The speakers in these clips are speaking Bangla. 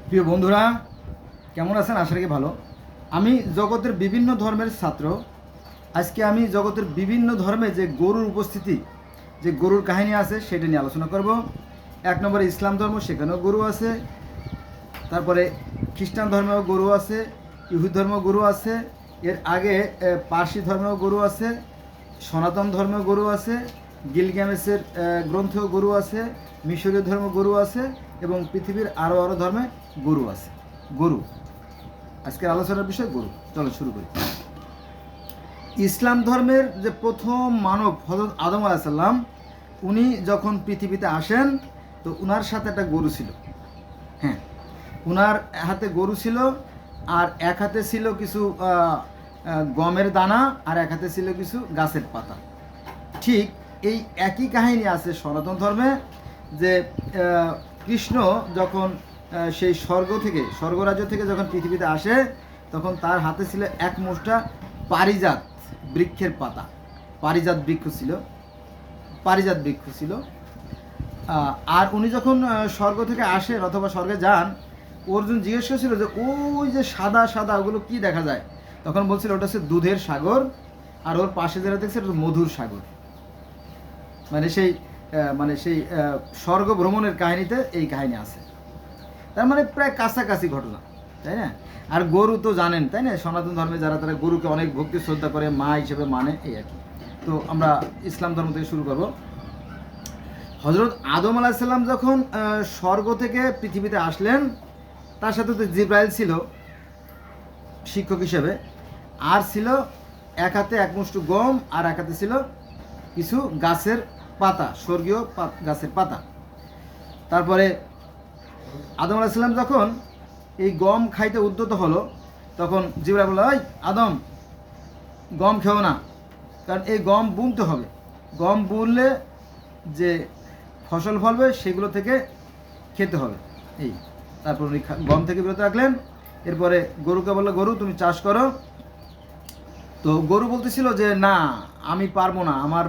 প্রিয় বন্ধুরা, কেমন আছেন? আশা রাখি ভালো। আমি জগতের বিভিন্ন ধর্মের ছাত্র। আজকে আমি জগতের বিভিন্ন ধর্মে যে গরুর উপস্থিতি, যে গরুর কাহিনী আছে সেটা নিয়ে আলোচনা করব। এক নম্বরে ইসলাম ধর্ম, সেখানেও গরু আছে। তারপরে খ্রিস্টান ধর্মেও গরু আছে, ইহুদ ধর্মেও গরু আছে। এর আগে পার্সি ধর্মেও গরু আছে, সনাতন ধর্মেও গরু আছে, গিলগ্যামেসের গ্রন্থেও গরু আছে, মিশরীয় ধর্ম গরু আছে এবং পৃথিবীর আরও আরও ধর্মে গরু আছে। গরু আজকের আলোচনার বিষয় গরু। চলো শুরু করি। ইসলাম ধর্মের যে প্রথম মানব হযরত আদম আলাইহিস সালাম, উনি যখন পৃথিবীতে আসেন তো উনার সাথে একটা গরু ছিল। হ্যাঁ, উনার হাতে গরু ছিল, আর এক হাতে ছিল কিছু গমের দানা, আর এক হাতে ছিল কিছু গাছের পাতা। ঠিক এই একই কাহিনী আছে সনাতন ধর্মে, যে কৃষ্ণ যখন সেই স্বর্গরাজ্য থেকে যখন পৃথিবীতে আসে, তখন তার হাতে ছিল এক মুষ্টা পারিজাত বৃক্ষের পাতা। পারিজাত বৃক্ষ ছিল। আর উনি যখন স্বর্গ থেকে আসেন অথবা স্বর্গে যান, অর্জুন জিজ্ঞেস করেছিল যে ওই যে সাদা সাদা ওগুলো কি দেখা যায়? তখন বলছিল ওটা হচ্ছে দুধের সাগর, আর ওর পাশে যেটা দেখছে ওটা মধুর সাগর। মানে সেই স্বর্গ ভ্রমণের কাহিনীতে এই কাহিনী আছে। তার মানে প্রায় কাছাকাছি ঘটনা, তাই না? আর গরু তো জানেন, তাই না? সনাতন ধর্মে যারা, তারা গরুকে অনেক ভক্তি শ্রদ্ধা করে, মা হিসেবে মানে, এই আর কি। তো আমরা ইসলাম ধর্ম থেকে শুরু করব। হযরত আদম আলাইহিস সালাম যখন স্বর্গ থেকে পৃথিবীতে আসলেন, তার সাথে তো জিব্রাইল ছিল শিক্ষক হিসেবে, আর ছিল এক হাতে এক মুষ্টি গম, আর এক হাতে ছিল কিছু গাছের পাতা, স্বর্গীয় গাছের পাতা। তারপরে আদম আলাইহিস সালাম যখন এই গম খাইতে উদ্যত হলো, তখন জিবরাইল বলল, ওই আদম, গম খেও না, কারণ এই গম বুনতে হবে। গম বুনলে যে ফসল ফলবে সেগুলো থেকে খেতে হবে। এই তারপর উনি গম থেকে বিরত রাখলেন। এরপরে গরুকে বললো, গরু তুমি চাষ করো। তো গরু বলতেছিল যে না, আমি পারবো না, আমার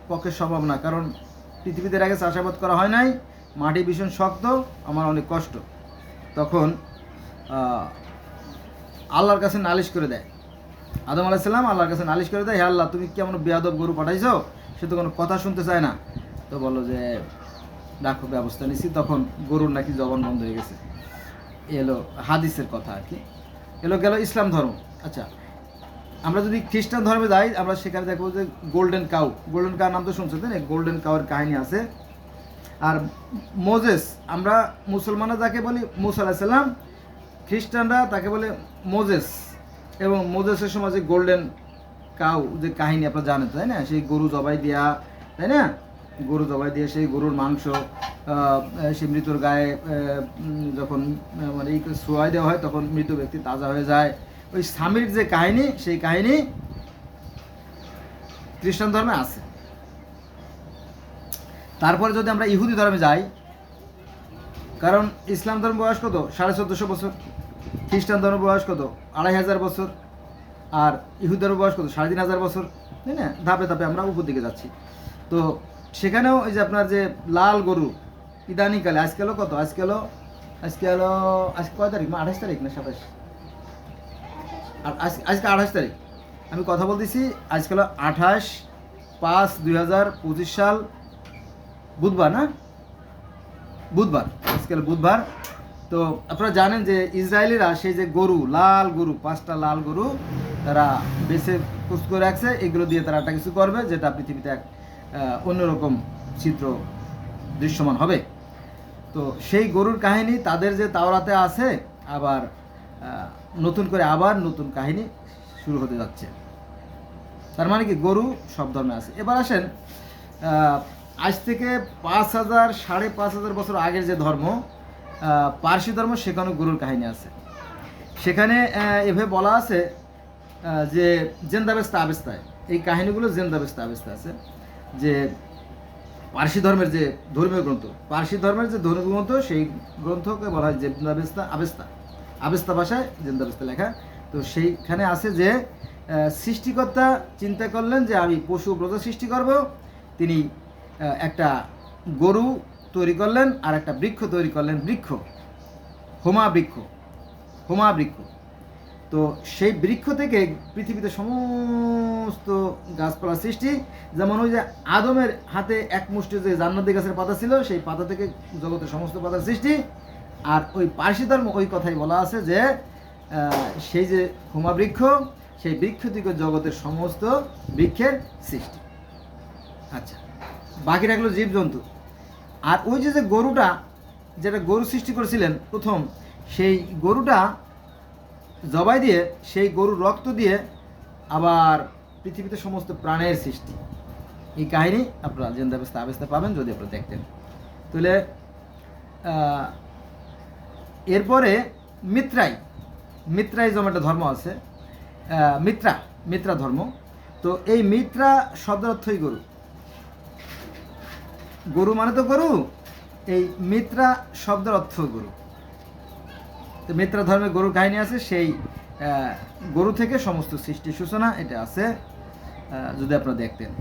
পক্ষে সম্ভব না, কারণ পৃথিবীতে আগে চাষাবাদ করা হয় নাই, মাটি ভীষণ শক্ত, আমার অনেক কষ্ট। তখন আল্লাহর কাছে নালিশ করে দেয়। আদম আলাইহিস সালাম আল্লাহর কাছে নালিশ করে দেয়, হে আল্লাহ, তুমি কেমন বেয়াদব গরু পাঠাইছো, সে তো কোনো কথা শুনতে চায় না। তো বললো যে রাখো, ব্যবস্থা নিছি। তখন গরুর নাকি জবান বন্ধ হয়ে গেছে। এলো হাদিসের কথা আর কি। গেল ইসলাম ধর্ম। আচ্ছা, আমরা যদি খ্রিস্টান ধর্মে যাই, আমরা সেখানে দেখবো যে গোল্ডেন কাউ নাম তো শুনছেন, তাই না? গোল্ডেন কাউয়ের কাহিনী আছে। আর মোজেস, আমরা মুসলমানরা যাকে বলি মুসা আলাইহিস সালাম, খ্রিস্টানরা তাকে বলে মোজেস। এবং মোজেসের সময় যে গোল্ডেন কাউ যে কাহিনী আপনারা জানেন, তাই না? সেই গরু জবাই দেওয়া, তাই না? গরু জবাই দিয়ে সেই গরুর মাংস সেই মৃতর গায়ে যখন মানে সোয়াই দেওয়া হয়, তখন মৃত ব্যক্তি তাজা হয়ে যায়। ওই স্বামীর যে কাহিনী, সেই কাহিনী খ্রিস্টান ধর্মে আছে। তারপরে যদি আমরা ইহুদি ধর্মে যাই, কারণ ইসলাম ধর্ম বয়স কত? 1450 বছর। খ্রিস্টান ধর্ম বয়স কত? 2500 বছর। আর ইহুদি ধর্ম বয়স কত? 3500 বছর, তাই না? ধাপে ধাপে আমরা উপর দিকে যাচ্ছি। তো সেখানেও এই যে আপনার যে লাল গরু ইদানিকালে, আজকে হলো কত? আজকে কয় তারিখ? 28 তারিখ না 27? আর আজকে 28 তারিখ। আমি কথা বলতেছি, আজকে হলো 28/5/2025 সাল, বুধবার, না? বুধবার, আজকে হলো বুধবার। তো আপনারা জানেন যে ইসরায়েলিরা সেই যে গরু, লাল গরু, 5টা লাল গরু তারা বেছে প্রস্তুত করে রাখছে। এগুলো দিয়ে তারা একটা কিছু করবে, যেটা পৃথিবীতে এক অন্যরকম চিত্র দৃশ্যমান হবে। তো সেই গরুর কাহিনী তাদের যে তাওরাতে আছে, আবার নতুন করে আবার নতুন কাহিনী শুরু হতে যাচ্ছে। তার মানে কি, গরু সব ধর্মে আছে। এবার আসেন, আজ থেকে 5000 5500 বছর আগের যে ধর্ম, পার্সি ধর্ম, সেখানেও গরুর কাহিনী আছে। সেখানে এভাবে বলা আছে যে জেন্দাবেস্তা আবেস্তায়, এই কাহিনীগুলো জেন্দাবেস্তা আবেস্তা আছে। যে পার্সি ধর্মের যে ধর্মীয় গ্রন্থ, সেই গ্রন্থকে বলা হয় জেন্দাবেস্তা আবেস্তা। আবেস্তা ভাষায় জেন্দাবেস্তা লেখা। তো সেইখানে আছে যে সৃষ্টিকর্তা চিন্তা করলেন যে আমি পশু ব্রত সৃষ্টি করব। তিনি একটা গরু তৈরি করলেন, আর একটা বৃক্ষ তৈরি করলেন। বৃক্ষ হোমা বৃক্ষ, হোমা বৃক্ষ। তো সেই বৃক্ষ থেকে পৃথিবীতে সমস্ত গাছপালা সৃষ্টি। যেমন ওই যে আদমের হাতে এক মুষ্টি যে জান্নাতি গাছের পাতা ছিল, সেই পাতা থেকে জগতের সমস্ত পাতার সৃষ্টি। আর ওই পার্সি ধর্ম ওই কথাই বলা আছে যে সেই যে হোমা বৃক্ষ, সেই বৃক্ষ থেকে জগতের সমস্ত বৃক্ষের সৃষ্টি। আচ্ছা, বাকি রাখলো জীবজন্তু। আর ওই যে গরুটা, যেটা গরু সৃষ্টি করেছিলেন প্রথম, সেই গরুটা জবাই দিয়ে, সেই গরুর রক্ত দিয়ে আবার পৃথিবীতে সমস্ত প্রাণের সৃষ্টি। এই কাহিনী আপনারা জিন্দা বেস্তা আবেস্তা পাবেন যদি আপনারা দেখতেন। তাহলে এরপরে মিত্রাইজম একটা ধর্ম আছে, মিত্রা ধর্ম। তো এই মিত্রা শব্দের অর্থই গরু। গরু মানে তো গরু, এই মিত্রা শব্দের অর্থ গরু। তো মিত্রা ধর্মে গরুর কাহিনী আছে, সেই গরু থেকে সমস্ত সৃষ্টির সূচনা, এটা আছে যদি আপনারা দেখতেন।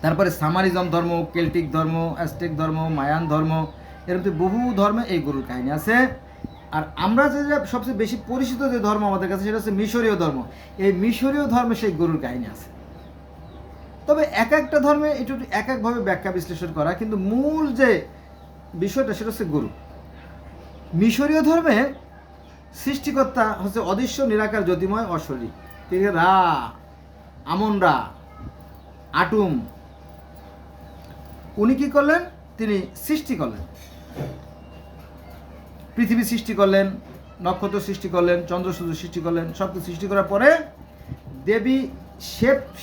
তারপরে সামারিজম ধর্ম, কেল্টিক ধর্ম, অ্যাজটেক ধর্ম, মায়ান ধর্ম, এরকম বহু ধর্মে এই গরুর কাহিনী আছে। আর আমরা যে সবচেয়ে বেশি পরিচিত যে ধর্ম আমাদের কাছে, সেটা হচ্ছে মিশরীয় ধর্ম। এই মিশরীয় ধর্মে সেই গরুর কাহিনী আছে। তবে এক একটা ধর্মে একটু এক একভাবে ব্যাখ্যা বিশ্লেষণ করা, কিন্তু মূল যে বিষয়টা সেটা হচ্ছে গরু। মিশরীয় ধর্মে সৃষ্টিকর্তা হচ্ছে অদৃশ্য নিরাকার জ্যোতিময় অশরী। ঠিক আছে, রা, আমন রা, আটুম, উনি কি করলেন? তিনি সৃষ্টি করলেন, পৃথিবী সৃষ্টি করলেন, নক্ষত্র সৃষ্টি করলেন, চন্দ্র সূর্য সৃষ্টি করলেন। সব কিছু সৃষ্টি করার পরে দেবী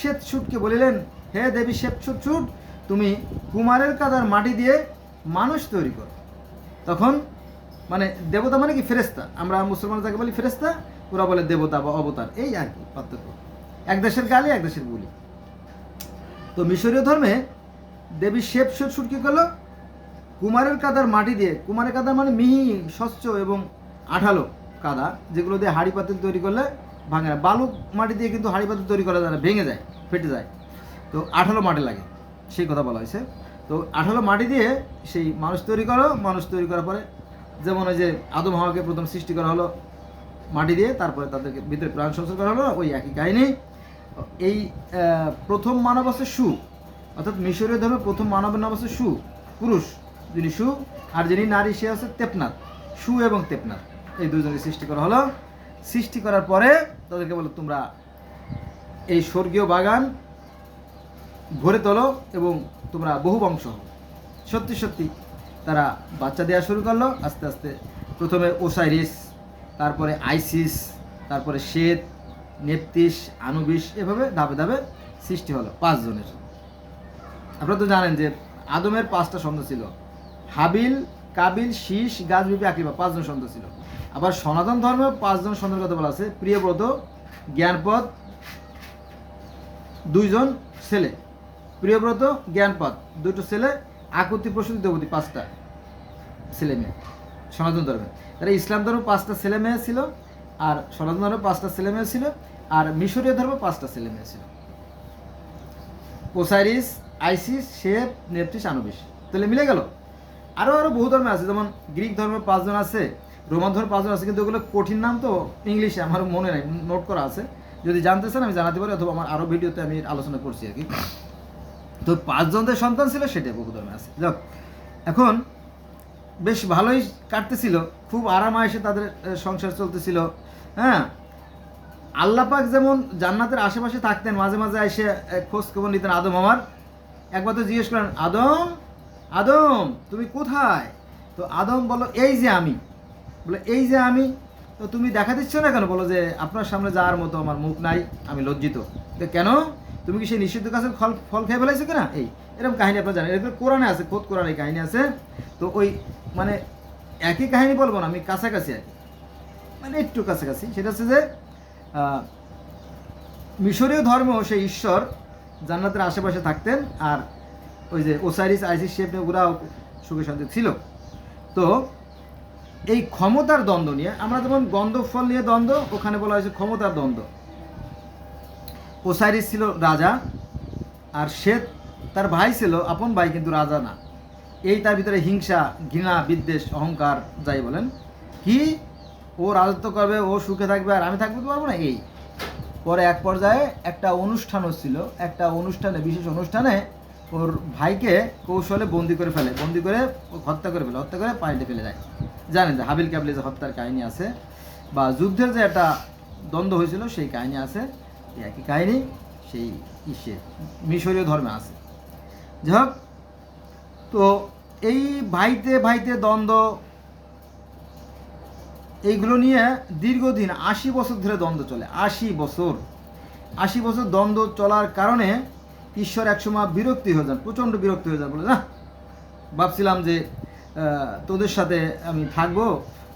শ্বেতছুটকে বলিলেন, হে দেবী শ্বেতছুট, তুমি কুমারের কাদার মাটি দিয়ে মানুষ তৈরি করো। তখন মানে দেবতা মানে কি? ফেরেস্তা। আমরা মুসলমান যাকে বলি ফেরেস্তা, ওরা বলে দেবতা বা অবতার, এই আর কি পার্থক্য। এক দেশের গালি, এক দেশের বলি। তো মিশরীয় ধর্মে দেবী শ্বেতছুট কি করলো? কুমারের কাদার মাটি দিয়ে, কুমারের কাদা মানে মিহি, স্বচ্ছ এবং আঠালো কাদা, যেগুলো দিয়ে হাঁড়ি পাতিল তৈরি করলে ভাঙে না। বালু মাটি দিয়ে কিন্তু হাঁড়ি পাতিল তৈরি করা যায় না, ভেঙে যায়, ফেটে যায়। তো আঠালো মাটি লাগে, সেই কথা বলা হয়েছে। তো আঠালো মাটি দিয়ে সেই মানুষ তৈরি করো। মানুষ তৈরি করার পরে যেমন ওই যে আদম হাওয়াকে প্রথম সৃষ্টি করা হলো মাটি দিয়ে, তারপরে তাদেরকে ভিতরে প্রাণ সঞ্চার করা হলো, ওই একই কাহিনী। এই প্রথম মানব আছে সু, অর্থাৎ মিশরীয় ধর্মে প্রথম মানবের নাম আছে সু, পুরুষ যিনি সু, আর যিনি নারী সে আছে তেপনাথ। সু এবং তেপনাথ এই দুজনকে সৃষ্টি করা হলো। সৃষ্টি করার পরে তাদেরকে বলো, তোমরা এই স্বর্গীয় বাগান ভরে তোলো এবং তোমরা বহু বংশ হও। সত্যি সত্যি তারা বাচ্চা দেওয়া শুরু করলো আস্তে আস্তে। প্রথমে ওসাইরিস, তারপরে আইসিস, তারপরে শ্বেত, নেপতিস, আনুবিস, এভাবে ধাপে ধাপে সৃষ্টি হলো 5 জনের। আপনারা তো জানেন যে আদমের 5টা সন্তান ছিল, হাবিল, কাবিল, শীষ, গাছবিপি, আকরিবা, 5 জন সন্তান ছিল। আবার সনাতন ধর্মে 5 জন সন্তানের কথা বলা আছে, প্রিয়ব্রত, জ্ঞানপদ, 2 জন ছেলে, প্রিয়ব্রত, জ্ঞানপদ 2টো ছেলে, আকুতি, প্রসূতি, দেবতী 5টা ছেলে মেয়ে সনাতন ধর্মে। তারা ইসলাম ধর্ম 5টা ছেলে মেয়ে ছিল, আর সনাতন ধর্মে 5টা ছেলে মেয়ে ছিল, আর মিশরীয় ধর্মে 5টা ছেলে মেয়ে ছিল, ওসাইরিস, আইসিস, শেপ, নেপটিস, আনুবিস। তাহলে মিলে গেল। আরও বহু ধর্মে আছে, যেমন গ্রিক ধর্মে 5 জন আছে, রোমান ধর্মে 5 জন আছে, কিন্তু ওগুলো কঠিন নাম তো ইংলিশে আমার মনে নাই, নোট করা আছে। যদি জানতে চান আমি জানাতে পারি, অথবা আমার আরও ভিডিওতে আমি আলোচনা করছি আর কি। তো 5 জনদের সন্তান ছিল, সেটাই বহু ধর্মে আছে। যাক, এখন বেশ ভালোই কাটতেছিল, খুব আরাম আয়েসে তাদের সংসার চলতেছিল। হ্যাঁ, আল্লাহ পাক যেমন জান্নাতের আশেপাশে থাকতেন, মাঝে মাঝে এসে খোঁজ খবর নিতেন আদম আমার। একবার তো জিজ্ঞেস করেন, আদম আদম তুমি কোথায়? তো আদম বলো, এই যে আমি। বলে, এই যে আমি, তো তুমি দেখা দিচ্ছ না কেন? বলো যে আপনার সামনে যাওয়ার মতো আমার মুখ নাই, আমি লজ্জিত। তো কেন? তুমি কি সেই নিষিদ্ধ গাছের ফল খেয়ে ফেলাইছো কিনা? এরকম কাহিনী আপনারা জানেন, এরকম কোরআনে আছে, খোদ কোরআনে কাহিনী আছে। তো ওই মানে একই কাহিনী বলবো না, আমি কাছাকাছি আর কি, মানে একটু কাছাকাছি। সেটা হচ্ছে যে মিশরীয় ধর্ম, সেই ঈশ্বর জান্নাতের আশেপাশে থাকতেন, আর ওই যে ওসাইরিস, আইসিস, শেপ ওরাও সুখে শান্তি ছিল। তো এই ক্ষমতার দ্বন্দ্ব নিয়ে, আমরা যেমন গন্ধফল নিয়ে দ্বন্দ্ব, ওখানে বলা হয়েছে ক্ষমতার দ্বন্দ্ব। ওসাইরিস ছিল রাজা, আর শ্বেত তার ভাই ছিল, আপন ভাই কিন্তু রাজা না। এই তার ভিতরে হিংসা, ঘৃণা, বিদ্বেষ, অহংকার যাই বলেন, কি ও রাজত্ব করবে, ও সুখে থাকবে আর আমি থাকতে পারবো না, এই। পরে এক পর্যায়ে একটা অনুষ্ঠান হচ্ছিল, একটা অনুষ্ঠানে, বিশেষ অনুষ্ঠানে ওর ভাইকে কৌশলে বন্দি করে ফেলে, বন্দি করে হত্যা করে ফেলে, হত্যা করে পানিতে ফেলে দেয়। জানেন যে হাবিল কাবিল যে হত্যার কাহিনী আছে, বা যুদ্ধের যে একটা দ্বন্দ্ব হয়েছিল সেই কাহিনী আছে, এই একই কাহিনী সেই মিশরীয় ধর্মে আছে। যাই হোক, তো এই ভাইতে ভাইতে দ্বন্দ্ব, এইগুলো নিয়ে দীর্ঘদিন 80 বছর ধরে দ্বন্দ্ব চলে। 80 বছর দ্বন্দ্ব চলার কারণে ঈশ্বর একসময় বিরক্তি হয়ে যান, প্রচণ্ড বিরক্তি হয়ে যান, বলে না, ভাবছিলাম যে তোদের সাথে আমি থাকবো,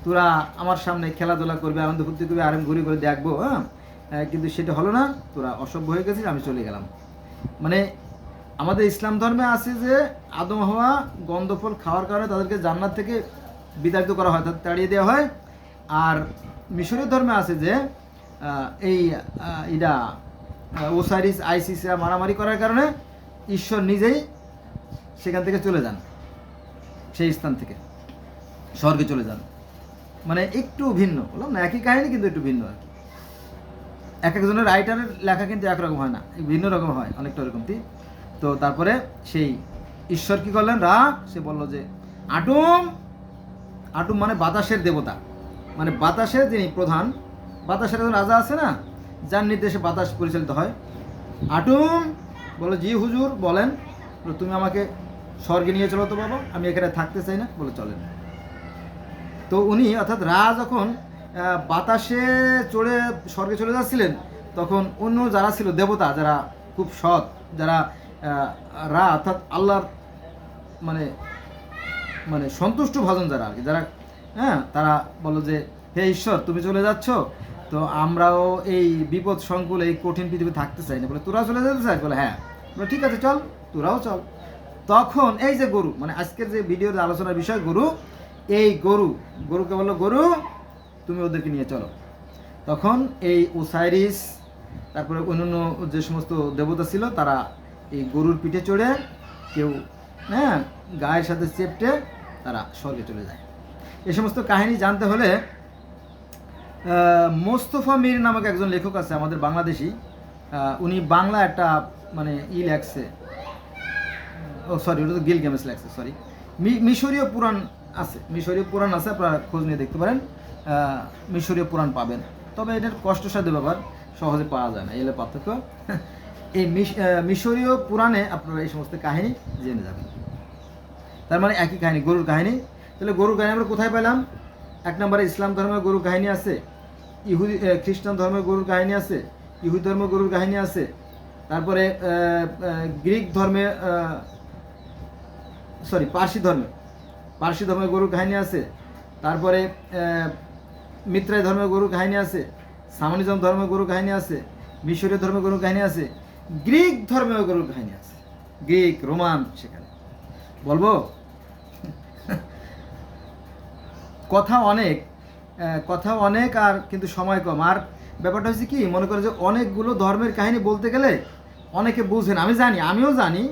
তোরা আমার সামনে খেলাধুলা করবে, আনন্দ ফুর্তি করবে, আর আমি ঘুরে ঘুরে দেখবো, কিন্তু সেটা হলো না, তোরা অসভ্য হয়ে গেছিস, আমি চলে গেলাম। মানে আমাদের ইসলাম ধর্মে আছে যে আদম হাওয়া গন্ধফল খাওয়ার কারণে তাদেরকে জান্নাত থেকে বিতাড়িত করা হয়, তাদের তাড়িয়ে দেওয়া হয়। আর মিশরীয় ধর্মে আছে যে এই ওসাইরিস আইসিসরা মারামারি করার কারণে ঈশ্বর নিজেই সেখান থেকে চলে যান, সেই স্থান থেকে স্বর্গে চলে যান। মানে একটু ভিন্ন, বললাম না একই কাহিনী কিন্তু একটু ভিন্ন আর কি। এক একজনের রাইটারের লেখা কিন্তু একরকম হয় না, ভিন্ন রকম হয় অনেকটা রকম। তো তারপরে সেই ঈশ্বর কি করলেন, সে বলল যে আটুম মানে বাতাসের দেবতা, মানে বাতাসের যিনি প্রধান, বাতাসের একজন রাজা আছে না, যার নির্দেশে বাতাস পরিচালিত হয়। আটুম বলো, জি হুজুর বলেন, তুমি আমাকে স্বর্গে নিয়ে চলো তো বাবা, আমি এখানে থাকতে চাই না, বলে চলেন। তো উনি অর্থাৎ যখন বাতাসে চড়ে স্বর্গে চলে যাচ্ছিলেন, তখন অন্য যারা ছিল দেবতা, যারা খুব সৎ, যারা অর্থাৎ আল্লাহর মানে মানে সন্তুষ্ট ভাজন যারা আর কি, যারা তারা বলো যে হে ঈশ্বর তুমি চলে যাচ্ছ, তো আমরাও এই বিপদ সংকুল এই কঠিন পৃথিবী থাকতে চাই না, বলে তোরাও চলে যেতে চাই, বলে হ্যাঁ, বলে ঠিক আছে চল, তোরাও চল। তখন এই যে গরু, মানে আজকের যে ভিডিওর আলোচনার বিষয় গরু, এই গরুকে বললো, গরু তুমি ওদেরকে নিয়ে চলো। তখন এই ওসাইরিস, তারপরে অন্যান্য যে সমস্ত দেবতা ছিল, তারা এই গরুর পিঠে চড়ে, কেউ গায়ের সাথে চেপটে তারা স্বর্গে চলে যায়। এই সমস্ত কাহিনী জানতে হলে মোস্তফা মীর নামক একজন লেখক আছে আমাদের বাংলাদেশি, উনি বাংলা একটা মানে লেখছে, ওটা তো গিলগামেশ লেখছে, মিশরীয় পুরাণ আছে, আপনারা খোঁজ নিয়ে দেখতে পারেন, মিশরীয় পুরাণ পাবেন। তবে এটার কষ্টসাধ্য ব্যাপার, সহজে পাওয়া যায় না, এলে পার্থক্য। এই মিশরীয় পুরাণে আপনারা এই সমস্ত কাহিনী জেনে যাবেন। তার মানে একই কাহিনী, গরুর কাহিনী। তাহলে গরুর কাহিনী আমরা কোথায় পেলাম? এক নম্বরে ইসলাম ধর্মের গরুর কাহিনী আছে, খ্রিস্টান ধর্মের গরুর কাহিনী আছে, ইহুদি ধর্মের গরুর কাহিনী আছে, তারপরে গ্রিক ধর্মে পার্সি ধর্মের গরুর কাহিনী আছে, তারপরে মিত্রাই ধর্মের গরুর কাহিনী আছে, সামনিজম ধর্মের গরুর কাহিনী আছে, মিশরীয় ধর্মের গরুর কাহিনী আছে, গ্রিক ধর্মের গরুর কাহিনী আছে, গ্রিক রোমান, সেখানে বলবো কথা অনেক আর কিন্তু সময় কম। আর ব্যাপারটা হচ্ছে কি, মনে করে যে অনেকগুলো ধর্মের কাহিনী বলতে গেলে অনেকে বুঝেন, আমি জানি, আমিও জানি,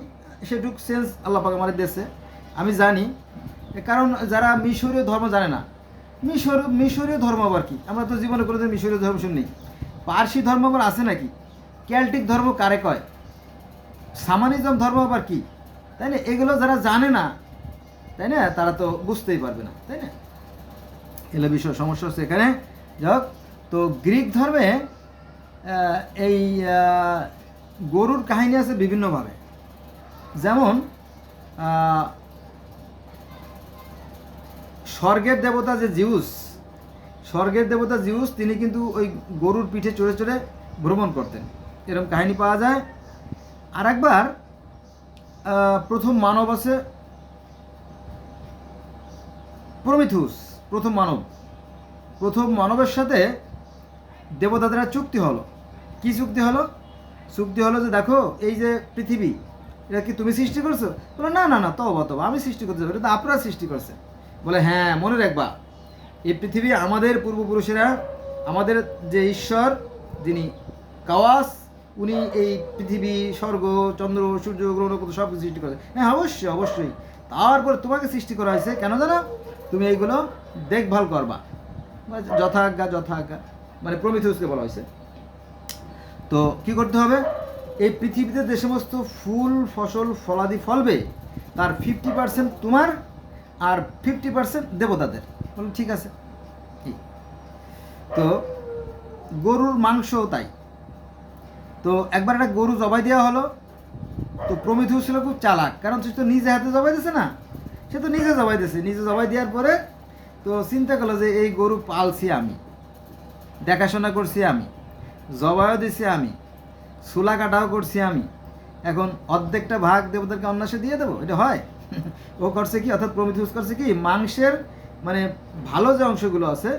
সেটুক সেন্স আল্লাহ পাক আমাদের দেশে আমি জানি। কারণ যারা মিশরীয় ধর্ম জানে না, মিশরীয় ধর্ম আবার কি, আমরা তো জীবনে কোনোদিন মিশরীয় ধর্ম শুনি। পার্সি ধর্ম আবার আছে নাকি, ক্যাল্টিক ধর্ম কারে কয়, সামানিজম ধর্ম আবার কি, তাই না? এগুলো যারা জানে না, তাই না, তারা তো বুঝতেই পারবে না, তাই না? এগুলো বিষয় সমস্যা হচ্ছে এখানে। যাক, তো গ্রিক ধর্মে এই গরুর কাহিনী আছে বিভিন্নভাবে। যেমন স্বর্গের দেবতা জিউস, তিনি কিন্তু ওই গরুর পিঠে চড়ে চড়ে ভ্রমণ করতেন, এরকম কাহিনী পাওয়া যায়। আর একবার প্রথম মানব আছে প্রমিথিউস, প্রথম মানবের সাথে দেবতাদের চুক্তি হলো। কি চুক্তি হলো যে দেখো এই যে পৃথিবী, এটা কি তুমি সৃষ্টি করছো? বলে না, তবা আমি সৃষ্টি করতে পারি, এটা তো আপনারা সৃষ্টি করছে। বলে হ্যাঁ, মনে রাখবা, এই পৃথিবী আমাদের পূর্বপুরুষেরা, আমাদের যে ঈশ্বর যিনি কাওয়াস, উনি এই পৃথিবী, স্বর্গ, চন্দ্র, সূর্য, গ্রহ, নক্ষত্র সব কিছু সৃষ্টি করেছে। হ্যাঁ, অবশ্যই। তারপর তোমাকে সৃষ্টি করা হয়েছে কেন জানো? তুমি এইগুলো দেখভাল করবা, যথাজ্ঞা মানে প্রমিথিউসকে বলা হয়েছে। তো কি করতে হবে? এই পৃথিবীতে যে সমস্ত ফুল ফসল ফলাদি ফলবে তার 50% তোমার আর 50% দেবতাদের। বলুন ঠিক আছে। তো গরুর মাংসও তাই। তো একবার একটা গরু জবাই দেওয়া হলো, তো প্রমিথিউস ছিল খুব চালাক, কারণ সে তো নিজে হাতে জবাই দিয়েছে না, সে তো নিজে জবাই দিয়েছে। নিজে জবাই দেওয়ার পরে তো চিন্তা করলো যে এই গরু পালছি আমি, দেখাশোনা করছি আমি, জবাইও দিছি আমি, চুলা কাটাও করছি আমি, এখন অর্ধেকটা ভাগ দেবতারকে অন্যাসে দিয়ে দেবো? এটা হয়? ও করছে কি, অর্থাৎ প্রমিথিউস করছে কি, মাংসের মানে ভালো যে অংশগুলো আছে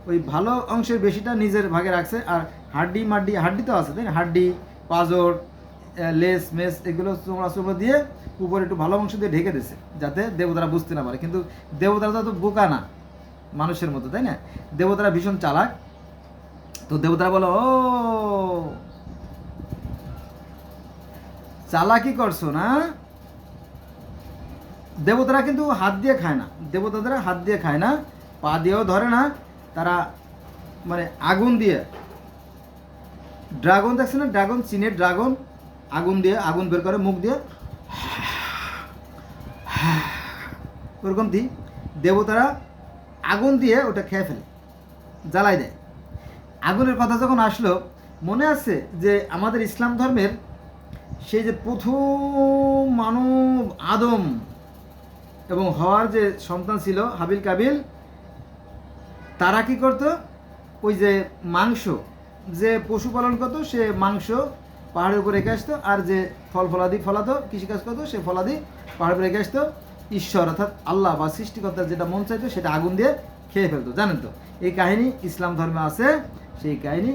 ওই ভালো অংশের বেশিটা নিজের ভাগে রাখছে, আর হাড্ডি তো আছে তাই না, হাড্ডি পাঁজর লেস মেস এগুলো চোমড়া দিয়ে উপরে একটু ভালো অংশ দিয়ে ঢেকে দিছে যাতে দেবতারা বুঝতে না পারে। কিন্তু দেবতারা তো বোকা না মানুষের মতো, তাই না? দেবতারা ভীষণ চালাক। তো দেবতারা বলো, ও চালাকি করছো না? দেবতারা কিন্তু হাত দিয়ে খায় না, দেবতারা হাত দিয়ে খায় না, পা দিয়েও ধরে না, তারা মানে আগুন দিয়ে, ড্রাগন দেখছে না, ড্রাগন, চীনের ড্রাগন, আগুন দিয়ে, আগুন বের করে মুখ দিয়ে, ওরকম দিই দেবতারা আগুন দিয়ে ওটা খেয়ে ফেলে, জ্বালাই দেয়। আগুনের কথা যখন আসলো, মনে আছে যে আমাদের ইসলাম ধর্মের সেই যে প্রথম মানব আদম এবং হওয়ার যে সন্তান ছিল হাবিল কাবিল, তারা কি করতো? ওই যে মাংস, যে পশুপালন করতো সে মাংস পাহাড়ের উপরে রেখে আসতো, আর যে ফলাদি ফলাতো, কৃষিকাজ করতো, সে ফলাদি পাহাড়ের উপরে রেখে আসতো। ঈশ্বর অর্থাৎ আল্লাহ বা সৃষ্টিকর্তার যেটা মন চাইতো সেটা আগুন দিয়ে খেয়ে ফেলতো। জানেন তো এই কাহিনী ইসলাম ধর্মে আছে, সেই কাহিনী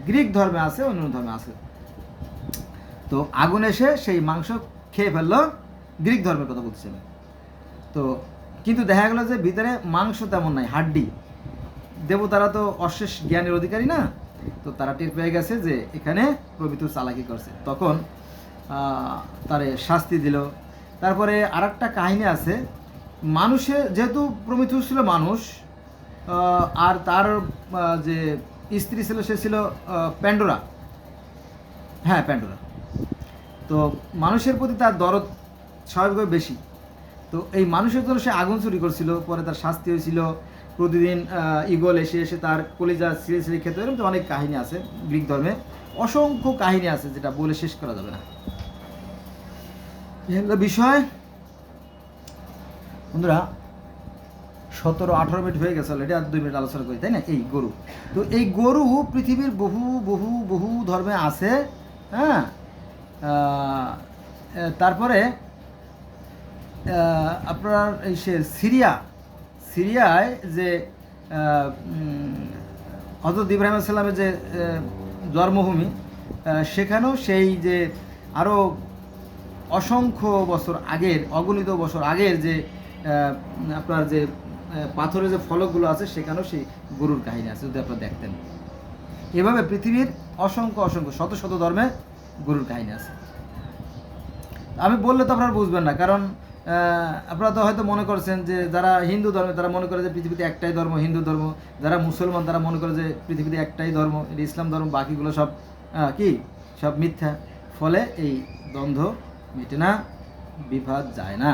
গ্রিক ধর্মে আছে, অন্য ধর্মে আছে। তো আগুন এসে সেই মাংস খেয়ে ফেললো, গ্রিক ধর্মের কথা বলছিলাম। তো কিন্তু দেখা গেল যে ভিতরে মাংস তেমন নাই, হাড্ডি। দেবতারা তো অশেষ জ্ঞানের অধিকারী না, তো তারা টের পেয়ে গেছে যে এখানে প্রমিথিউস চালাকি করছে, তখন তারে শাস্তি দিল। তারপরে আর একটা কাহিনী আছে, মানুষের যেহেতু প্রমিথিউস ছিল মানুষ, আর তার যে স্ত্রী ছিল সে ছিল প্যান্ডোরা, হ্যাঁ প্যান্ডোরা। তো মানুষের প্রতি তার দরদ স্বাভাবিকভাবে বেশি। তো এই মানুষের জন্য সে আগুন চুরি করছিল, পরে তার শাস্তি হয়েছিল, প্রতিদিন ঈগল এসে এসে তার কলিজা ছিঁড়ে খেতে। এরকম তো অনেক কাহিনী আছে গ্রিক ধর্মে, অসংখ্য কাহিনী আছে যেটা বলে শেষ করা যাবে না। এই হলো বিষয়। বন্ধুরা 17-18 মিনিট হয়ে গেছে অলরেডি, আর 2 মিনিট আলোচনা করি, তাই না? এই গরু, তো এই গরু পৃথিবীর বহু বহু বহু ধর্মে আছে, হ্যাঁ। তারপরে আপনার এই সে সিরিয়ায় যে হযরত ইব্রাহিম আলাইহিস সালামের যে জন্মভূমি, সেখানেও সেই যে আরও অসংখ্য বছর আগের, অগণিত বছর আগের যে আপনার যে পাথরের যে ফলকগুলো আছে, সেখানেও সেই গরুর কাহিনী আছে, যদি আপনারা দেখতেন। এভাবে পৃথিবীর অসংখ্য শত শত ধর্মে গরুর কাহিনী আছে। আমি বললে তো আপনারা বুঝবেন না, কারণ আপনারা তো হয়তো মনে করছেন যে যারা হিন্দু ধর্মে তারা মনে করে যে পৃথিবীতে একটাই ধর্ম হিন্দু ধর্ম, যারা মুসলমান তারা মনে করে যে পৃথিবীতে একটাই ধর্ম এটা ইসলাম ধর্ম, বাকিগুলো সব কি সব মিথ্যা। ফলে এই দ্বন্দ্ব মিটে না, বিভাদ যায় না।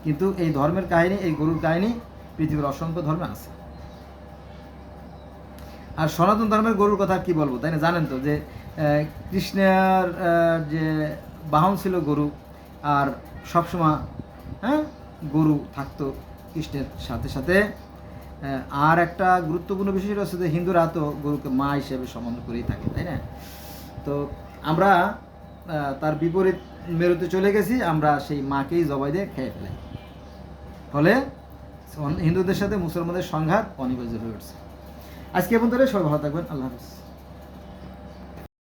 কিন্তু এই ধর্মের কাহিনী, এই গরুর কাহিনী পৃথিবীর অসংখ্য ধর্মে আছে। আর সনাতন ধর্মের গরুর কথা কি বলবো, তাই না? জানেন তো যে কৃষ্ণের যে বাহন ছিল গরু, আর সবসময় গরু থাকতো কৃষ্ণের সাথে সাথে। আর একটা গুরুত্বপূর্ণ বিষয় হচ্ছে যে হিন্দুরা তো গরুকে মা হিসেবে সম্মান করেই থাকে, তাই না? তো আমরা তার বিপরীত মেরুতে চলে গেছি, আমরা সেই মাকেই জবাই দিয়ে খেয়ে ফেলাই। ফলে হিন্দুদের সাথে মুসলমানদের সংঘাত অনিবার্য হয়ে উঠছে। আজকে পর্যন্ত সবাই ভালো থাকবেন, আল্লাহ হাফেজ।